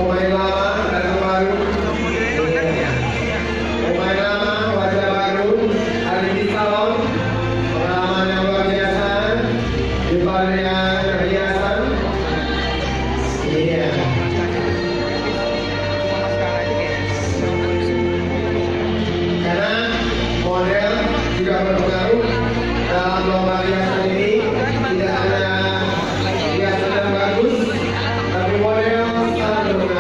pemain lama dan baru, pemain lama wajah baru, hari di salon, pengalaman yang luar biasa, di baliknya perhiasan, iya. Karena model juga berpengaruh dalam lomba hiasan ini, tidak hanya hiasan yang bagus, tapi model sangat berpengaruh.